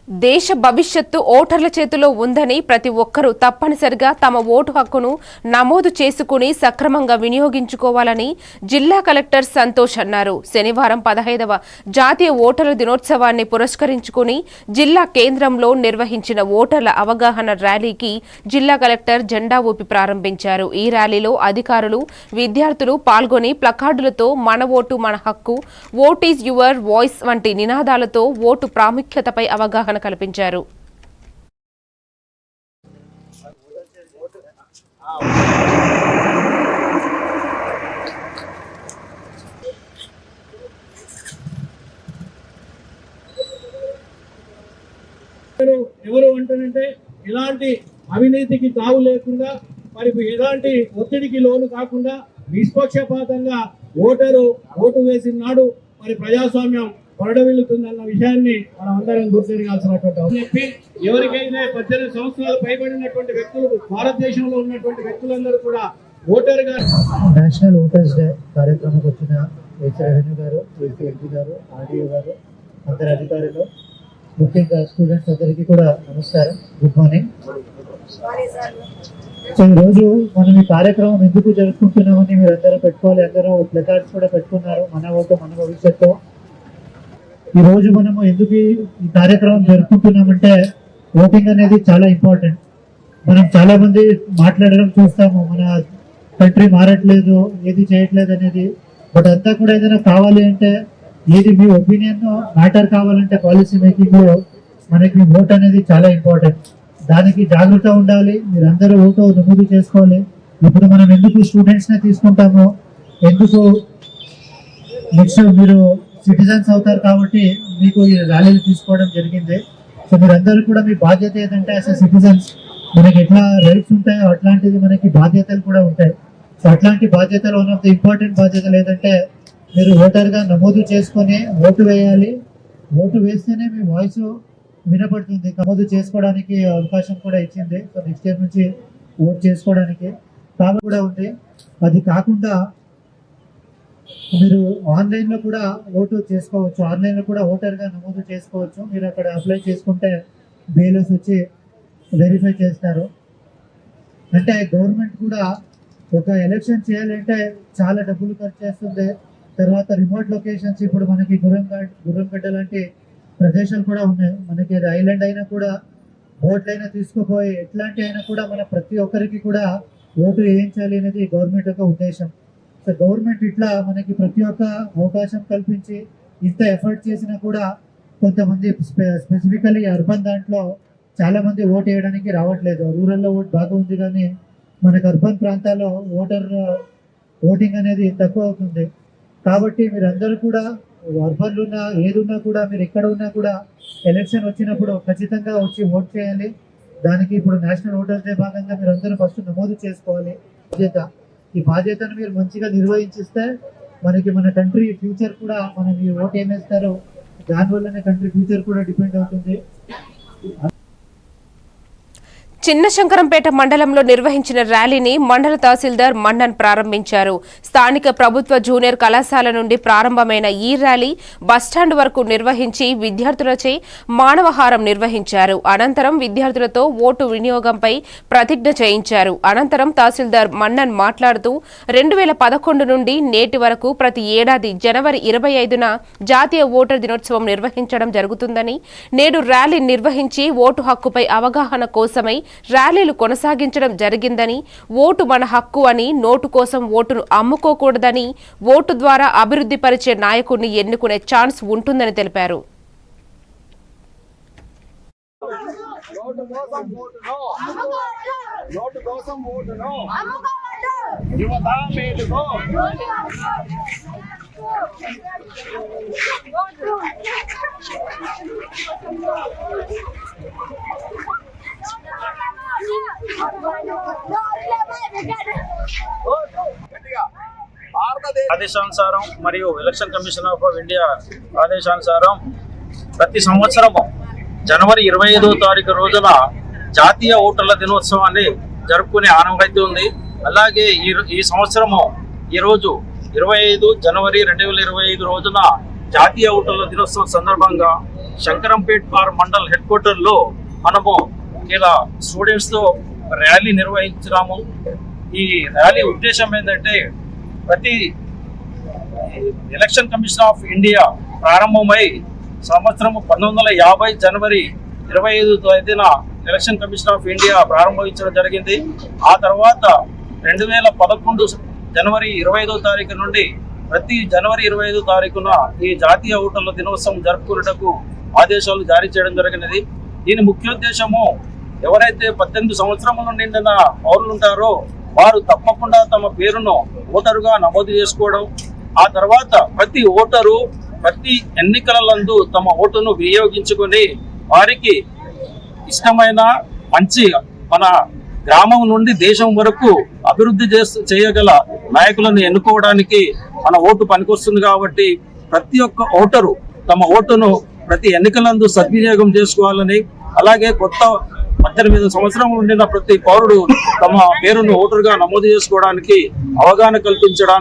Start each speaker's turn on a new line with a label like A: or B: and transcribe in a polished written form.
A: దేశ భవిష్యత్తు ఓటర్ల చేతిలో ఉందని ప్రతి ఒక్కరూ తప్పనిసరిగా తమ ఓటు హక్కును నమోదు చేసుకుని సక్రమంగా వినియోగించుకోవాలని జిల్లా కలెక్టర్ సంతోష్ అన్నారు. శనివారం 15వ జాతీయ ఓటర్ల దినోత్సవాన్ని పురస్కరించుకుని జిల్లా కేంద్రంలో నిర్వహించిన ఓటర్ల అవగాహన ర్యాలీకి జిల్లా కలెక్టర్ జెండా ఊపి ప్రారంభించారు. ఈ ర్యాలీలో అధికారులు, విద్యార్థులు పాల్గొని ప్లకార్డులతో మన ఓటు మన హక్కు, ఓట్ ఈజ్ యువర్ వాయిస్ వంటి నినాదాలతో ఓటు ప్రాముఖ్యతపై అవగాహన కల్పించారు.
B: ఎవరు అంటారంటే ఇలాంటి అవినీతికి తావు లేకుండా మరి ఎలాంటి ఒత్తిడికి లోను కాకుండా నిష్పక్షపాతంగా ఓటు వేసిన నాడు మరి ప్రజాస్వామ్యం పొరడవిల్లుతుందన్న విషయాన్ని మనం అందరం గుర్తించాల్సినటువంటి చెప్పి ఎవరికైనా 18 సంవత్సరాలు పైబడినటువంటి వ్యక్తులు భారతదేశంలో ఉన్నటువంటి వ్యక్తులందరూ కూడా ఓటర్గా
C: నేషనల్ ఓటర్స్ డే కార్యక్రమానికి వచ్చిన రెవెన్యూ గారు, ఎంపీ గారు, ఆర్డీఓ గారు, అందరి అధికారులు, ముఖ్యంగా స్టూడెంట్స్ అందరికీ కూడా నమస్కారం, గుడ్ మార్నింగ్. సో ఈరోజు మనం ఈ కార్యక్రమం ఎందుకు జరుపుకుంటున్నామని మీరు అందరూ పెట్టుకోవాలి. అందరూ ప్లకార్డ్స్ కూడా పెట్టుకున్నారు, మన ఓటు మన భవిష్యత్తు. ఈ రోజు మనము ఎందుకు ఈ కార్యక్రమం జరుపుకుంటున్నామంటే ఓటింగ్ అనేది చాలా ఇంపార్టెంట్. మనం చాలా మంది మాట్లాడడం చూస్తాము, మన కంట్రీ మారట్లేదు, ఏది చేయట్లేదు అనేది. బట్ అంతా కూడా ఏదైనా కావాలి అంటే, ఏది మీ ఒపీనియన్ మ్యాటర్ కావాలంటే పాలసీ మేకింగ్ లో మనకి ఓట్ అనేది చాలా ఇంపార్టెంట్. దానికి జాగ్రత్త ఉండాలి. మీరందరూ ఓటు నమోదు చేసుకోవాలి. ఇప్పుడు మనం ఎందుకు స్టూడెంట్స్ నే తీసుకుంటాము, ఎందుకు నెక్స్ట్ మీరు సిటిజన్స్ అవుతారు కాబట్టి మీకు ఈ ర్యాలీలు తీసుకోవడం జరిగింది. సో మీరందరూ కూడా మీ బాధ్యత ఏదంటే యాజ్ ఎ సిటిజన్స్ మనకి ఎట్లా రైట్స్ ఉంటాయో అట్లాంటిది మనకి బాధ్యతలు కూడా ఉంటాయి. సో అట్లాంటి బాధ్యతలు వన్ ఆఫ్ ద ఇంపార్టెంట్ బాధ్యతలు ఏదంటే మీరు ఓటర్గా నమోదు చేసుకొని ఓటు వేయాలి. ఓటు వేస్తేనే మీ వాయిస్ వినపడుతుంది. నమోదు చేసుకోవడానికి అవకాశం కూడా ఇచ్చింది. సో నెక్స్ట్ ఇయర్ నుంచి ఓట్ చేసుకోవడానికి కాబట్టి కూడా ఉంది. అది కాకుండా మీరు ఆన్లైన్ లో కూడా ఓటు చేసుకోవచ్చు, ఆన్లైన్ లో కూడా ఓటర్ గా నమోదు చేసుకోవచ్చు. మీరు అక్కడ అప్లై చేసుకుంటే బిఎల్ఎస్ వచ్చి వెరిఫై చేస్తారు. అంటే గవర్నమెంట్ కూడా ఒక ఎలక్షన్ చేయాలంటే చాలా డబ్బులు ఖర్చు చేస్తుంది. తర్వాత రిమోట్ లొకేషన్స్, ఇప్పుడు మనకి గుర్రంగడ్డ లాంటి ప్రదేశాలు కూడా ఉన్నాయి. మనకి ఐలాండ్ అయినా కూడా బోట్లు అయినా తీసుకుపోయి ఎట్లాంటి అయినా కూడా మన ప్రతి ఒక్కరికి కూడా ఓటు వేయించాలి అనేది గవర్నమెంట్ యొక్క ఉద్దేశం. సో గవర్నమెంట్ ఇట్లా మనకి ప్రతి ఒక్క అవకాశం కల్పించి ఇంత ఎఫర్ట్ చేసినా కూడా కొంతమంది స్పెసిఫికలీ అర్బన్ దాంట్లో చాలా మంది ఓటు వేయడానికి రావట్లేదు. రూరల్లో ఓటు బాగా ఉంది కానీ మనకు అర్బన్ ప్రాంతాల్లో ఓటింగ్ అనేది తక్కువ అవుతుంది. కాబట్టి మీరందరూ కూడా అర్బన్లు ఉన్నా ఏదున్నా కూడా మీరు ఎక్కడ ఉన్నా కూడా ఎలక్షన్ వచ్చినప్పుడు ఖచ్చితంగా వచ్చి ఓట్ చేయాలి. దానికి ఇప్పుడు నేషనల్ ఓటర్స్ డే భాగంగా మీరు అందరూ ఫస్ట్ నమోదు చేసుకోవాలి. ఈ బాధ్యతను మీరు మంచిగా నిర్వహించిస్తే మనకి మన కంట్రీ ఫ్యూచర్ కూడా మనం ఈ ఓటు ఏమేస్తారో దానివల్లనే కంట్రీ ఫ్యూచర్ కూడా డిపెండ్ అవుతుంది.
A: చిన్నశంకరంపేట మండలంలో నిర్వహించిన ర్యాలీని మండల తహసీల్దార్ మన్నన్ ప్రారంభించారు. స్థానిక ప్రభుత్వ జూనియర్ కళాశాల నుండి ప్రారంభమైన ఈ ర్యాలీ బస్టాండ్ వరకు నిర్వహించి విద్యార్థులచే మానవహారం నిర్వహించారు. అనంతరం విద్యార్థులతో ఓటు వినియోగంపై ప్రతిజ్ఞ చేయించారు. అనంతరం తహసీల్దార్ మన్నన్ మాట్లాడుతూ 2011 నుండి నేటి వరకు ప్రతి ఏడాది జనవరి 25న జాతీయ ఓటర్ దినోత్సవం నిర్వహించడం జరుగుతుందని, నేడు ర్యాలీ నిర్వహించి ఓటు హక్కుపై అవగాహన కోసమై ర్యాలీలు కొనసాగించడం జరిగిందని, ఓటు మన హక్కు అని, నోటు కోసం ఓటును అమ్ముకోకూడదని, ఓటు ద్వారా అభివృద్ధి పరిచే నాయకుడిని ఎన్నుకునే ఛాన్స్ ఉంటుందని తెలిపారు.
D: ఆదేశానుసారం మరియు ఎలక్షన్ కమిషన్ ఆఫ్ ఇండియా ఆదేశానుసారం ప్రతి సంవత్సరము జనవరి 25వ తారీఖు రోజున జాతీయ ఓటర్ల దినోత్సవాన్ని జరుపుకునే ఆనవాయితీ ఉంది. అలాగే ఈ సంవత్సరము ఈరోజు 25 జనవరి 2025 రోజున జాతీయ ఓటర్ల దినోత్సవం సందర్భంగా శంకరంపేట్ మండల్ హెడ్ క్వార్టర్ లో మనము ఇలా స్టూడెంట్స్ తో ర్యాలీ నిర్వహించినాము. ఈ ర్యాలీ ఉద్దేశం ఏంటంటే ప్రతి ఎలక్షన్ కమిషన్ ఆఫ్ ఇండియా ప్రారంభమై సంవత్సరం 1950 జనవరి 25 తేదీన ఎలక్షన్ కమిషన్ ఆఫ్ ఇండియా ప్రారంభించడం జరిగింది. ఆ తర్వాత 2011 జనవరి 25వ తారీఖు నుండి ప్రతి జనవరి 25వ తారీఖున ఈ జాతీయ ఓటర్ల దినోత్సవం జరుపుకునేటకు ఆదేశాలు జారీ చేయడం జరిగినది. దీని ముఖ్యోద్దేశము ఎవరైతే 18 సంవత్సరముల నిండిన పౌరులు ఉంటారో వారు తప్పకుండా తమ పేరును ఓటరుగా నమోదు చేసుకోవడం, ఆ తర్వాత ప్రతి ఓటరు ప్రతి ఎన్నికలందు తమ ఓటును వినియోగించుకొని వారికి ఇష్టమైన మంచి మన గ్రామం నుండి దేశం వరకు అభివృద్ధి చేయగల నాయకులను ఎన్నుకోవడానికి మన ఓటు పనికొస్తుంది. కాబట్టి ప్రతి ఒక్క ఓటరు తమ ఓటును ప్రతి ఎన్నికలందు సద్వినియోగం చేసుకోవాలని, అలాగే కొత్త 18 సంవత్సరం ఉండిన ప్రతి పౌరుడు తమ పేరును ఓటరుగా నమోదు చేసుకోవడానికి అవగాహన కల్పించడానికి